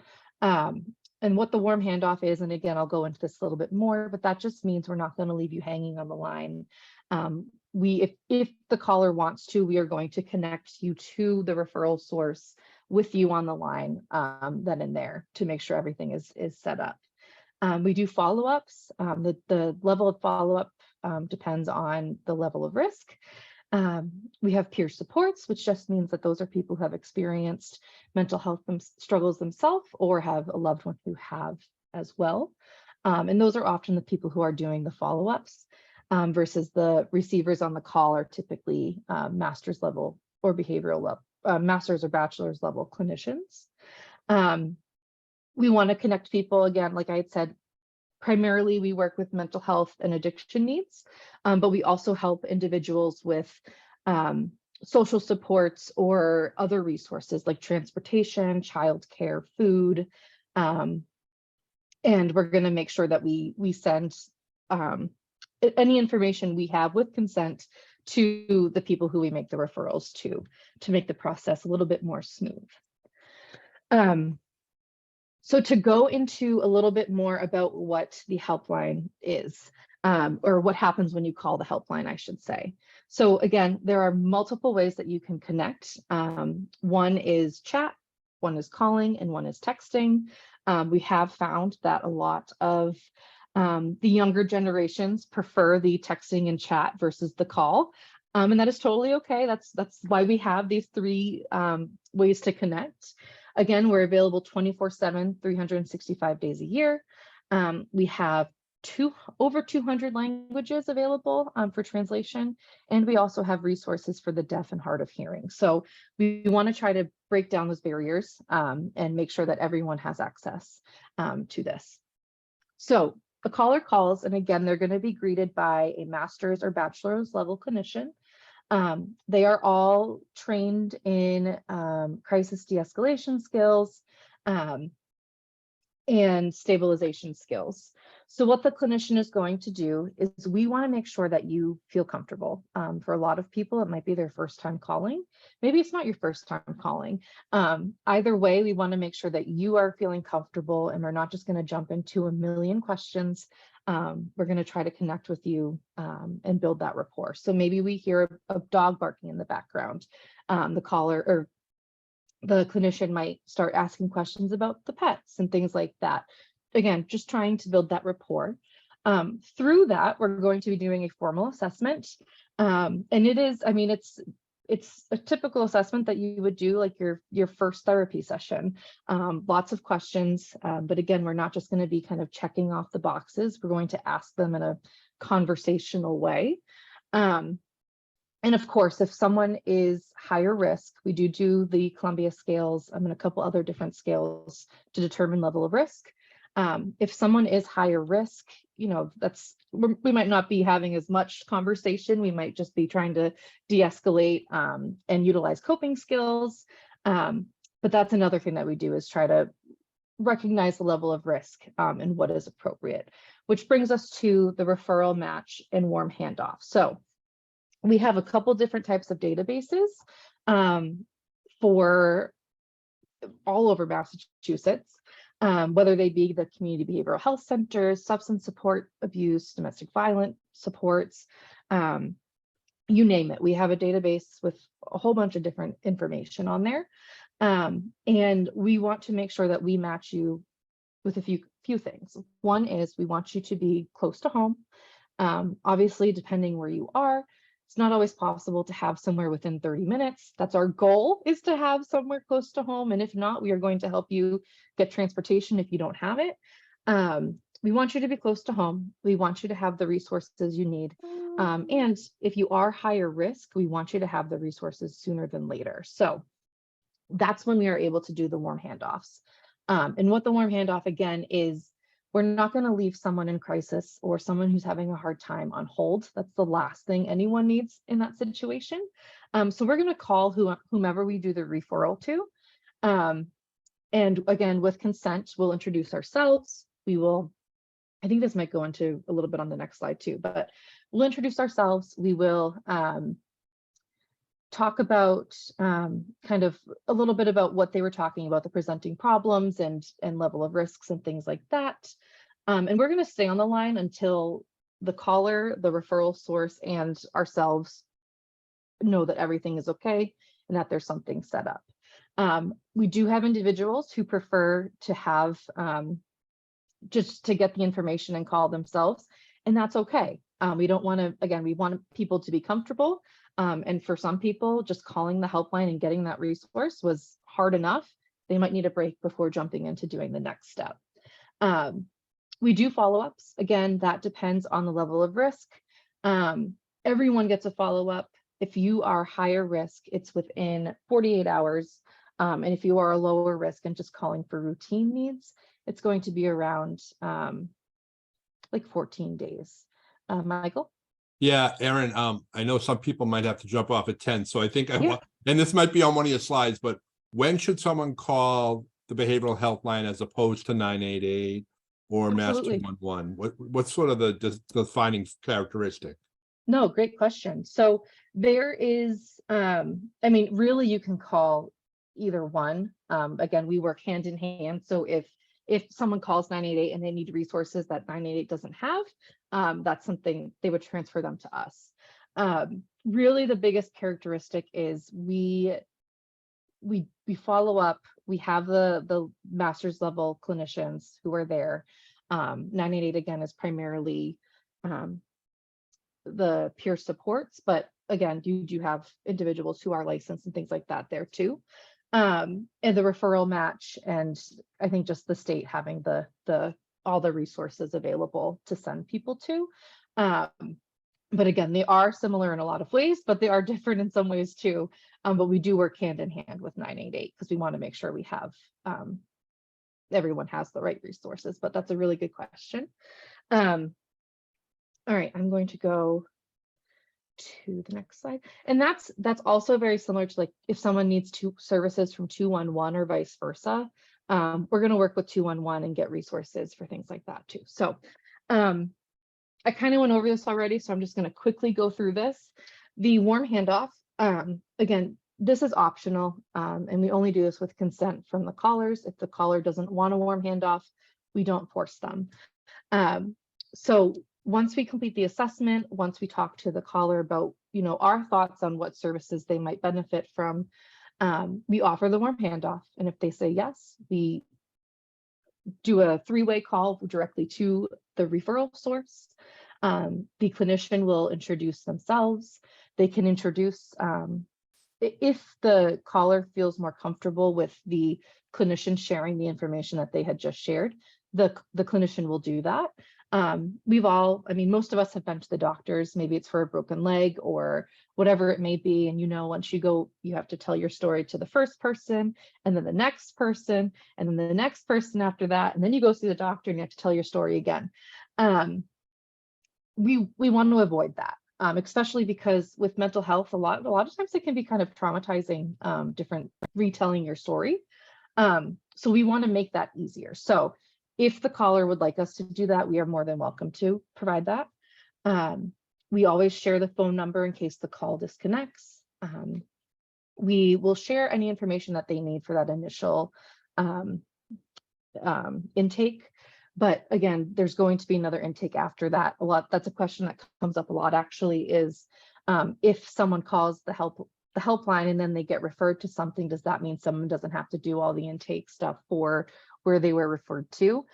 And what the warm handoff is, and again, I'll go into this a little bit more, but that just means we're not going to leave you hanging on the line. If the caller wants to, we are going to connect you to the referral source with you on the line, then and there, to make sure everything is set up. We do follow-ups. The level of follow-up depends on the level of risk. We have peer supports, which just means that those are people who have experienced mental health struggles themselves or have a loved one who have as well. And those are often the people who are doing the follow-ups, versus the receivers on the call are typically master's level or behavioral level, master's or bachelor's level clinicians. We want to connect people, again, like I had said, primarily we work with mental health and addiction needs, but we also help individuals with social supports or other resources like transportation, childcare, food, and we're going to make sure that we send any information we have with consent to the people who we make the referrals to make the process a little bit more smooth. So to go into a little bit more about what the helpline is, or what happens when you call the helpline, I should say. So again, there are multiple ways that you can connect. One is chat, one is calling, and one is texting. We have found that a lot of the younger generations prefer the texting and chat versus the call. And that is totally okay. That's why we have these three ways to connect. Again, we're available 24/7, 365 days a year. We have over 200 languages available for translation, and we also have resources for the deaf and hard of hearing. So we want to try to break down those barriers and make sure that everyone has access to this. So a caller calls, and again, they're going to be greeted by a master's or bachelor's level clinician. They are all trained in crisis de-escalation skills and stabilization skills. So what the clinician is going to do is we want to make sure that you feel comfortable. For a lot of people, it might be their first time calling. Maybe it's not your first time calling. Either way, we want to make sure that you are feeling comfortable and we're not just going to jump into a million questions. We're going to try to connect with you and build that rapport. So maybe we hear a dog barking in the background. The caller or the clinician might start asking questions about the pets and things like that. Again, just trying to build that rapport. Through that, we're going to be doing a formal assessment. And it is, I mean, it's a typical assessment that you would do like your first therapy session. Lots of questions, but again, we're not just going to be kind of checking off the boxes. We're going to ask them in a conversational way. And of course, if someone is higher risk, we do the Columbia scales and a couple other different scales to determine level of risk. If someone is higher risk, you know, we might not be having as much conversation. We might just be trying to de-escalate and utilize coping skills. But that's another thing that we do, is try to recognize the level of risk and what is appropriate, which brings us to the referral match and warm handoff. So we have a couple different types of databases for all over Massachusetts. Whether they be the community behavioral health centers, substance support abuse, domestic violence supports, you name it. We have a database with a whole bunch of different information on there. And we want to make sure that we match you with a few things. One is we want you to be close to home. Obviously, depending where you are, it's not always possible to have somewhere within 30 minutes. That's our goal, is to have somewhere close to home. And if not, we are going to help you get transportation if you don't have it. We want you to be close to home. We want you to have the resources you need. And if you are higher risk, we want you to have the resources sooner than later. So that's when we are able to do the warm handoffs. And what the warm handoff, again, is, we're not going to leave someone in crisis or someone who's having a hard time on hold. That's the last thing anyone needs in that situation. So we're going to call whomever we do the referral to. And again, with consent, we'll introduce ourselves. We will, I think this might go into a little bit on the next slide too, but we'll introduce ourselves. We will talk about kind of a little bit about what they were talking about, the presenting problems and level of risks and things like that. And we're going to stay on the line until the caller, the referral source, and ourselves know that everything is okay and that there's something set up. We do have individuals who prefer to have just to get the information and call themselves, and that's okay. We don't want to, again, we want people to be comfortable. And for some people, just calling the helpline and getting that resource was hard enough. They might need a break before jumping into doing the next step. We do follow-ups. Again, that depends on the level of risk. Everyone gets a follow-up. If you are higher risk, it's within 48 hours. And if you are a lower risk and just calling for routine needs, it's going to be around like 14 days. Michael? Yeah, Erin, I know some people might have to jump off at 10, so I think I Yeah. want, and this might be on one of your slides, but when should someone call the behavioral health line as opposed to 988 or Mass Absolutely. 211? What's sort of the defining characteristic? No, great question. So there is, I mean, really you can call either one. Again, we work hand in hand. So if someone calls 988 and they need resources that 988 doesn't have, that's something they would transfer them to us. Really, the biggest characteristic is we follow up. We have the master's level clinicians who are there. 988 again is primarily the peer supports, but again, you do have individuals who are licensed and things like that there too. And the referral match, and I think just the state having all the resources available to send people to. But again, they are similar in a lot of ways, but they are different in some ways too. But we do work hand in hand with 988 because we want to make sure we have everyone has the right resources. But that's a really good question. All right, I'm going to go to the next slide. And that's also very similar to like if someone needs services from 211 or vice versa. We're going to work with 211 and get resources for things like that too. So I kind of went over this already, so I'm just going to quickly go through this. The warm handoff, again, this is optional, and we only do this with consent from the callers. If the caller doesn't want a warm handoff, we don't force them. So once we complete the assessment, once we talk to the caller about, our thoughts on what services they might benefit from, We offer the warm handoff, and if they say yes, we do a 3-way call directly to the referral source. The clinician will introduce themselves. They can introduce, if the caller feels more comfortable with the clinician sharing the information that they had just shared, the clinician will do that. Most of us have been to the doctors. Maybe it's for a broken leg or whatever it may be. And once you go, you have to tell your story to the first person, and then the next person, and then the next person after that. And then you go see the doctor and you have to tell your story again. We want to avoid that, especially because with mental health, a lot of times it can be kind of traumatizing, different retelling your story. So we want to make that easier. So if the caller would like us to do that, we are more than welcome to provide that. We always share the phone number in case the call disconnects. We will share any information that they need for that initial intake. But again, there's going to be another intake after that. That's a question that comes up a lot actually, is if someone calls the helpline and then they get referred to something, does that mean someone doesn't have to do all the intake stuff for where they were referred to?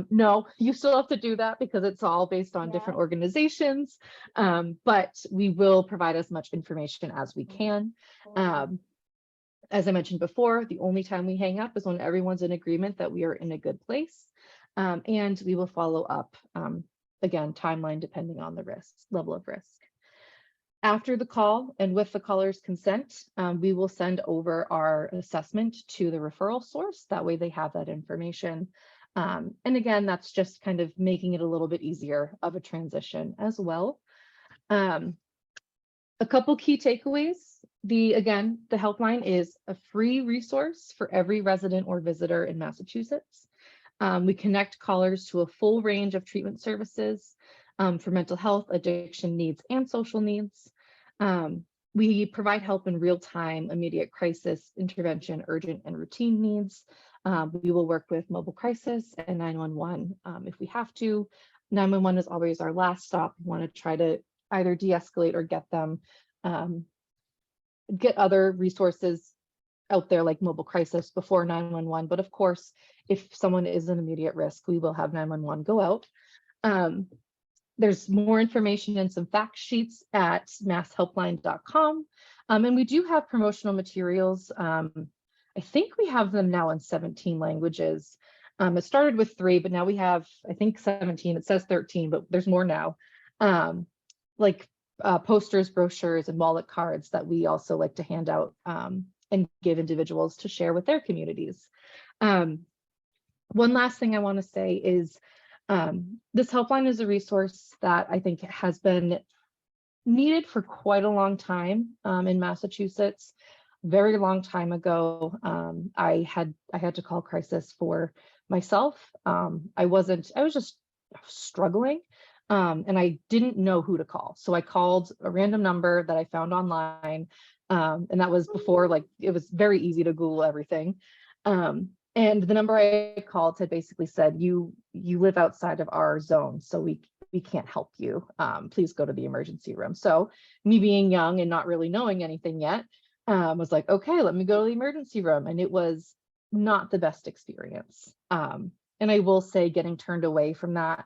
No, you still have to do that because it's all based on different organizations, but we will provide as much information as we can. As I mentioned before, the only time we hang up is when everyone's in agreement that we are in a good place, and we will follow up, again, timeline depending on the level of risk. After the call and with the caller's consent, we will send over our assessment to the referral source. That way they have that information. And again, that's just kind of making it a little bit easier of a transition as well. A couple key takeaways. Again, the helpline is a free resource for every resident or visitor in Massachusetts. We connect callers to a full range of treatment services for mental health, addiction needs, and social needs. We provide help in real time, immediate crisis, intervention, urgent, and routine needs. We will work with mobile crisis and 911 if we have to. 911 is always our last stop. We want to try to either de-escalate or get them, get other resources out there like mobile crisis before 911. But of course, if someone is an immediate risk, we will have 911 go out. There's more information and some fact sheets at masshelpline.com. And we do have promotional materials. I think we have them now in 17 languages. It started with 3, but now we have, I think, 17. It says 13, but there's more now. Like posters, brochures, and wallet cards that we also like to hand out and give individuals to share with their communities. One last thing I want to say is this helpline is a resource that I think has been needed for quite a long time in Massachusetts. Very long time ago, I had to call crisis for myself. I was just struggling and I didn't know who to call. So I called a random number that I found online. And that was before, like, it was very easy to Google everything. And the number I called had basically said, you live outside of our zone, so we can't help you. Please go to the emergency room. So me being young and not really knowing anything yet, was like, okay, let me go to the emergency room. And it was not the best experience. And I will say getting turned away from that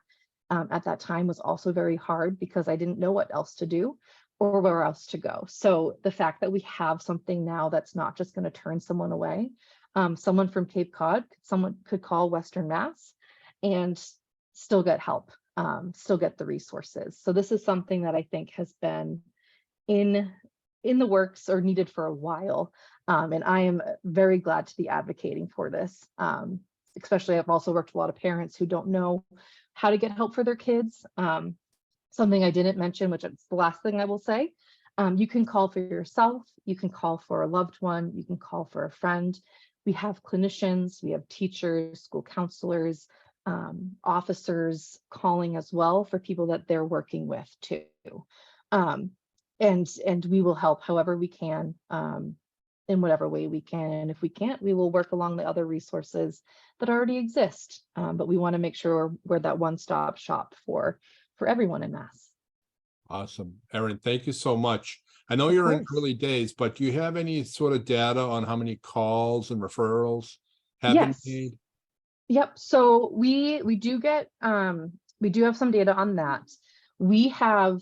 at that time was also very hard because I didn't know what else to do or where else to go. So the fact that we have something now that's not just going to turn someone away. Someone from Cape Cod, someone could call Western Mass and still get help, still get the resources. So this is something that I think has been in the works or needed for a while. And I am very glad to be advocating for this. Especially, I've also worked with a lot of parents who don't know how to get help for their kids. Something I didn't mention, which is the last thing I will say, you can call for yourself, you can call for a loved one, you can call for a friend. We have clinicians, we have teachers, school counselors, officers calling as well for people that they're working with too. And we will help however we can, in whatever way we can. And if we can't, we will work along the other resources that already exist. But we want to make sure we're that one-stop shop for everyone in Mass. Awesome. Erin, thank you so much. I know Of you're in course. early days, but do you have any sort of data on how many calls and referrals have been Yes. made? Yep. So we do get we do have some data on that. We have,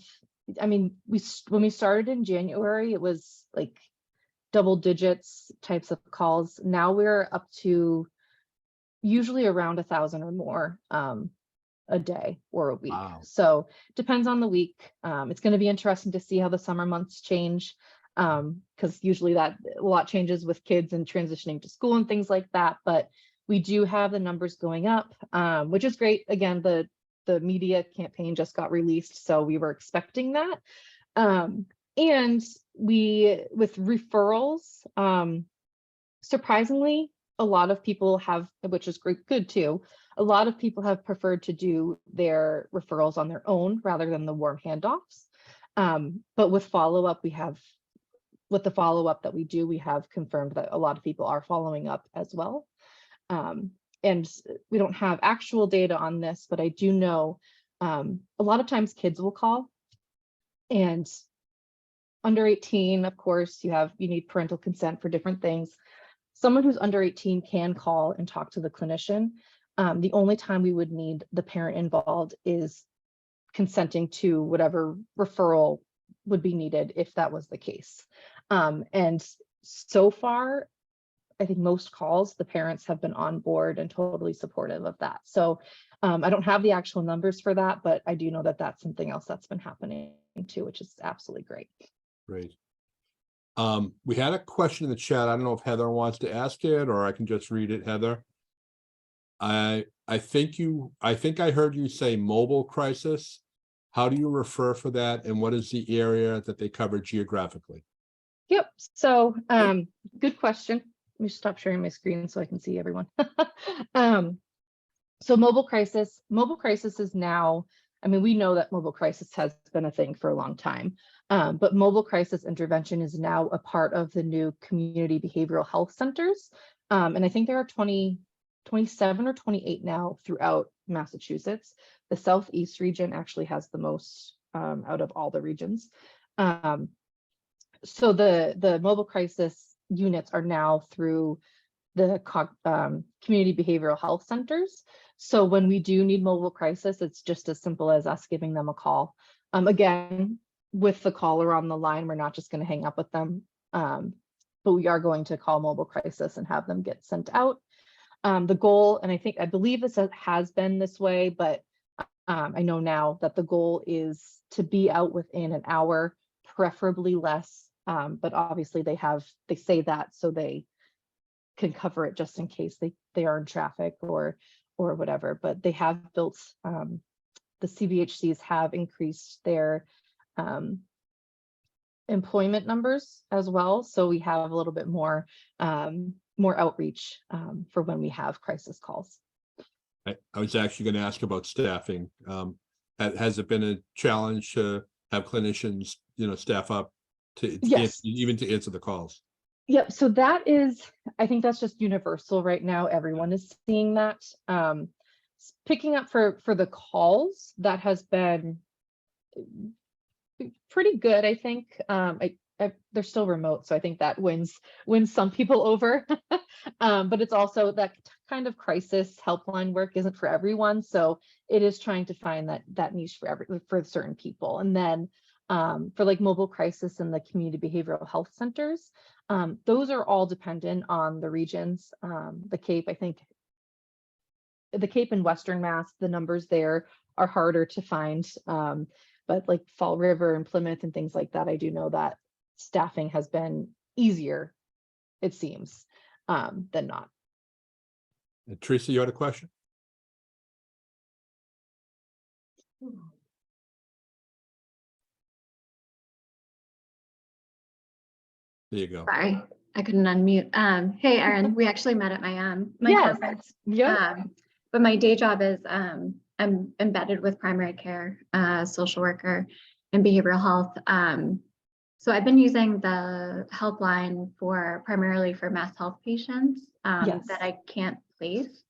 I mean, when we started in January, it was like double digits types of calls. Now we're up to usually around 1,000 or more a day or a week. Wow. So depends on the week. It's going to be interesting to see how the summer months change, because usually that a lot changes with kids and transitioning to school and things like that. But we do have the numbers going up, which is great. Again, the media campaign just got released, so we were expecting that. And with referrals, surprisingly, a lot of people have, which is good too, a lot of people have preferred to do their referrals on their own rather than the warm handoffs. But with follow-up, with the follow-up that we do, we have confirmed that a lot of people are following up as well. And we don't have actual data on this, but I do know a lot of times kids will call, and under 18, of course, you need parental consent for different things. Someone who's under 18 can call and talk to the clinician. The only time we would need the parent involved is consenting to whatever referral would be needed if that was the case. And so far, I think most calls, the parents have been on board and totally supportive of that. So I don't have the actual numbers for that, but I do know that that's something else that's been happening too, which is absolutely great. Great. We had a question in the chat. I don't know if Heather wants to ask it or I can just read it, Heather. I think I heard you say mobile crisis. How do you refer for that, and what is the area that they cover geographically? Yep. So good question. Let me stop sharing my screen so I can see everyone. So mobile crisis is now, I mean, we know that mobile crisis has been a thing for a long time, but mobile crisis intervention is now a part of the new community behavioral health centers. And I think there are 27 or 28 now throughout Massachusetts. The Southeast region actually has the most out of all the regions. So the mobile crisis units are now through the community behavioral health centers. So when we do need mobile crisis, it's just as simple as us giving them a call. Again, with the caller on the line, we're not just going to hang up with them, but we are going to call mobile crisis and have them get sent out. The goal, and I believe this has been this way, but I know now that the goal is to be out within an hour, preferably less. But obviously they say that so they can cover it just in case they are in traffic or whatever. But they have built, the CBHCs have increased their employment numbers as well. So we have a little bit more outreach for when we have crisis calls. I was actually going to ask about staffing. Has it been a challenge to have clinicians, staff up to Yes. even to answer the calls? Yep. So that is, I think that's just universal right now. Everyone is seeing that. Picking up for the calls, that has been pretty good, I think. They're still remote, so I think that wins some people over. But it's also that kind of crisis helpline work isn't for everyone, so it is trying to find that niche for certain people. And then for like mobile crisis and the community behavioral health centers, those are all dependent on the regions. The Cape, I think, the Cape and Western Mass, the numbers there are harder to find. But like Fall River and Plymouth and things like that, I do know that staffing has been easier, it seems, than not. Teresa, you had a question? There you go. Sorry, I couldn't unmute. Hey, Erin, we actually met at my Yes. conference. Yeah. But my day job is I'm embedded with primary care, social worker, and behavioral health. So I've been using the helpline primarily for mass health patients Yes. that I can't place.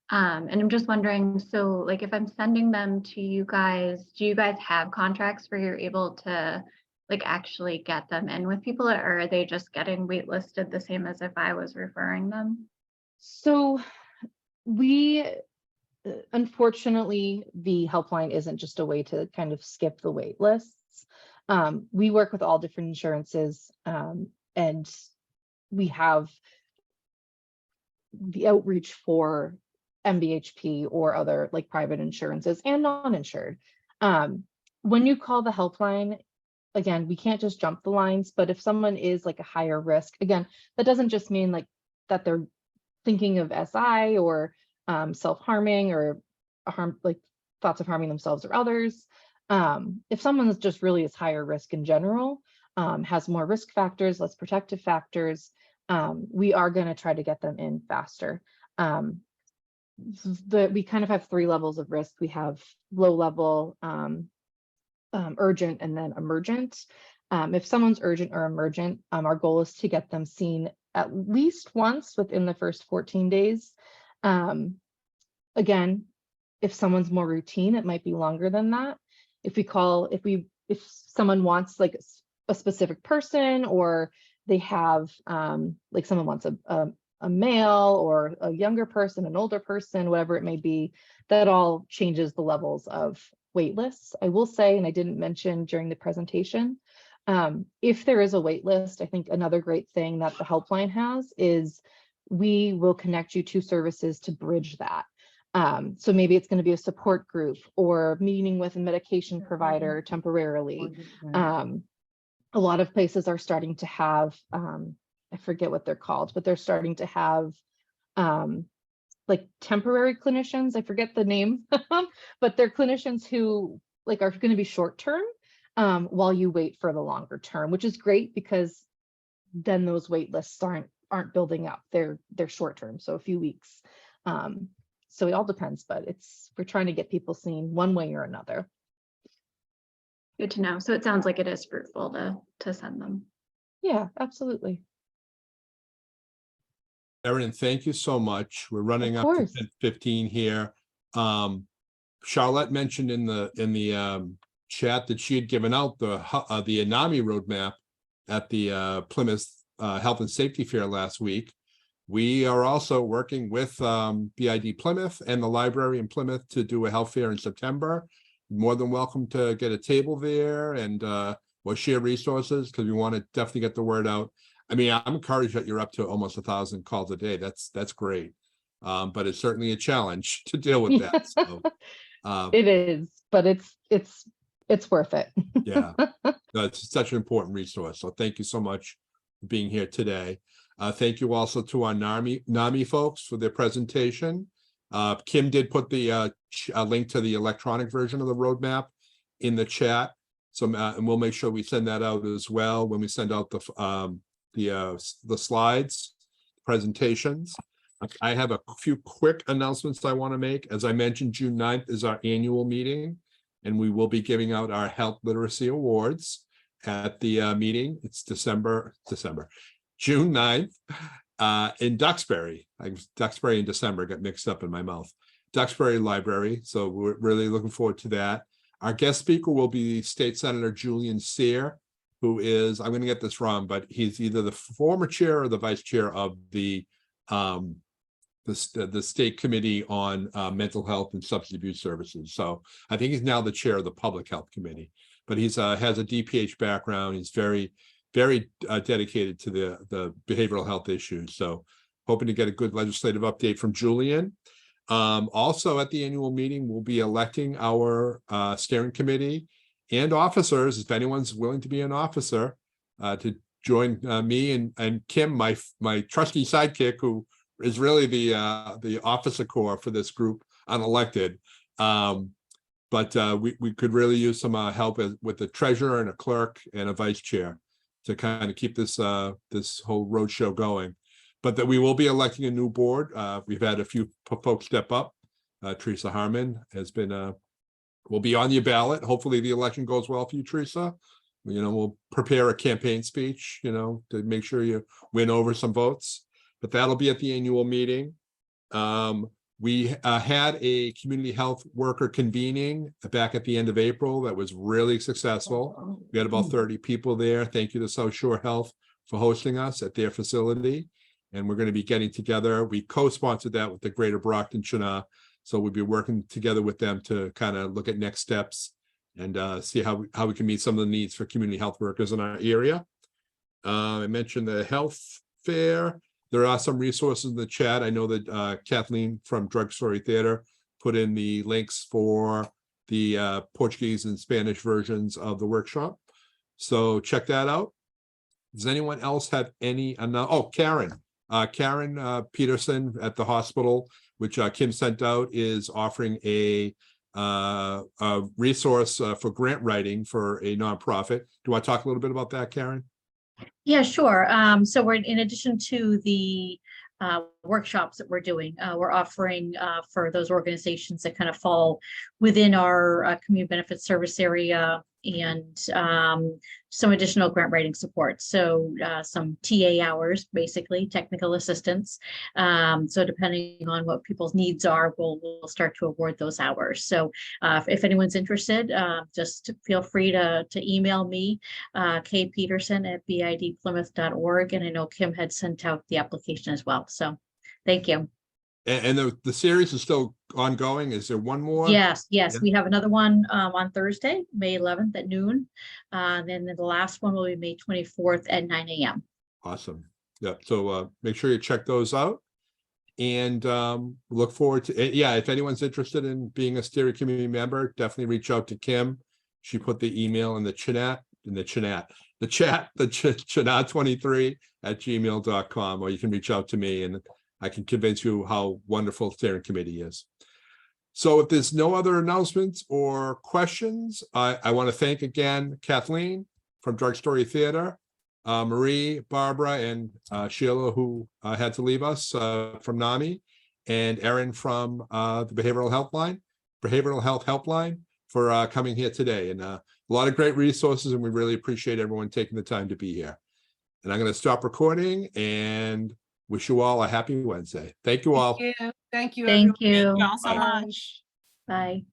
And I'm just wondering, so like if I'm sending them to you guys, do you guys have contracts where you're able to like actually get them in with people, or are they just getting waitlisted the same as if I was referring them? So we, unfortunately, the helpline isn't just a way to kind of skip the wait lists. We work with all different insurances, and we have the outreach for MBHP or other like private insurances and non-insured. When you call the helpline, again, we can't just jump the lines, but if someone is like a higher risk, again, that doesn't just mean like that they're thinking of SI or self-harming or like thoughts of harming themselves or others. If someone is just really is higher risk in general, has more risk factors, less protective factors, we are going to try to get them in faster. We kind of have 3 levels of risk. We have low level, urgent, and then emergent. If someone's urgent or emergent, our goal is to get them seen at least once within the first 14 days. Again, if someone's more routine, it might be longer than that. If someone wants like a specific person, or they have like someone wants a male or a younger person, an older person, whatever it may be, that all changes the levels of wait lists. I will say, and I didn't mention during the presentation, if there is a wait list, I think another great thing that the helpline has is we will connect you to services to bridge that. So maybe it's going to be a support group or meeting with a medication provider temporarily. A lot of places are starting to have, I forget what they're called, but they're starting to have like temporary clinicians. I forget the name, but they're clinicians who like are going to be short term while you wait for the longer term, which is great because then those wait lists aren't building up. They're short term, so a few weeks. So it all depends, but we're trying to get people seen one way or another. Good to know. So it sounds like it is fruitful to send them. Yeah, absolutely. Erin, thank you so much. We're running Of up to course. 10:15 here. Charlotte mentioned in the chat that she had given out the NAMI roadmap at the Plymouth Health and Safety Fair last week. We are also working with BID Plymouth and the library in Plymouth to do a health fair in September. More than welcome to get a table there and or share resources, because we want to definitely get the word out. I mean, I'm encouraged that you're up to almost 1,000 calls a day. That's great. But it's certainly a challenge to deal with that. So, It is, but it's worth it. yeah, no, it's such an important resource. So thank you so much for being here today. Thank you also to our NAMI folks for their presentation. Kim did put the link to the electronic version of the roadmap in the chat. So and we'll make sure we send that out as well when we send out the slides, presentations. I have a few quick announcements I want to make. As I mentioned, June 9th is our annual meeting, and we will be giving out our health literacy awards at the meeting. It's June 9th in Duxbury. Duxbury in December got mixed up in my mouth. Duxbury Library. So we're really looking forward to that. Our guest speaker will be State Senator Julian Sear, who is, I'm going to get this wrong, but he's either the former chair or the vice chair of the state committee on mental health and substance abuse services. So I think he's now the chair of the public health committee, but he's has a DPH background. He's very dedicated to the behavioral health issues. So hoping to get a good legislative update from Julian. Also at the annual meeting, we'll be electing our steering committee and officers, if anyone's willing to be an officer, to join me and Kim, my trusty sidekick, who is really the officer core for this group, unelected. But we could really use some help with the treasurer and a clerk and a vice chair to kind of keep this this whole roadshow going. But that we will be electing a new board. We've had a few folks step up. Teresa Harmon has been will be on your ballot. Hopefully the election goes well for you, Teresa. You know, we'll prepare a campaign speech, you know, to make sure you win over some votes. But that'll be at the annual meeting. We had a community health worker convening back at the end of April that was really successful. We had about 30 people there. Thank you to South Shore Health for hosting us at their facility. And we're going to be getting together. We co-sponsored that with the Greater Brockton Chenal. So we'll be working together with them to kind of look at next steps and see how we can meet some of the needs for community health workers in our area. I mentioned the health fair. There are some resources in the chat. I know that Kathleen from Drug Story Theater put in the links for the Portuguese and Spanish versions of the workshop. So check that out. Does anyone else have any? Oh, Karen Peterson at the hospital, which Kim sent out, is offering a resource for grant writing for a nonprofit. Do you want to talk a little bit about that, Karen? Yeah, sure. So we're, in addition to the workshops that we're doing, we're offering for those organizations that kind of fall within our community benefits service area, and some additional grant writing support. So some TA hours, basically technical assistance. So depending on what people's needs are, we'll start to award those hours. So if anyone's interested, just feel free to email me, kpeterson@bidplymouth.org. And I know Kim had sent out the application as well. So thank you. And the series is still ongoing. Is there one more? Yes, Yeah. we have another one on Thursday, May 11th at noon. Then the last one will be May 24th at 9 a.m. Awesome. Yeah. So make sure you check those out. And look forward to, yeah, if anyone's interested in being a steering community member, definitely reach out to Kim. She put the email in the chat, chenal23@gmail.com, or you can reach out to me and I can convince you how wonderful steering committee is. So if there's no other announcements or questions, I want to thank again Kathleen from Drug Story Theater, Marie, Barbara, and Sheila, who had to leave us from NAMI, and Erin from the Behavioral Health Helpline for coming here today. And a lot of great resources, and we really appreciate everyone taking the time to be here. And I'm going to stop recording and wish you all a happy Wednesday. Thank you all. Thank you. Thank you. Thank you all so Bye. much. Bye.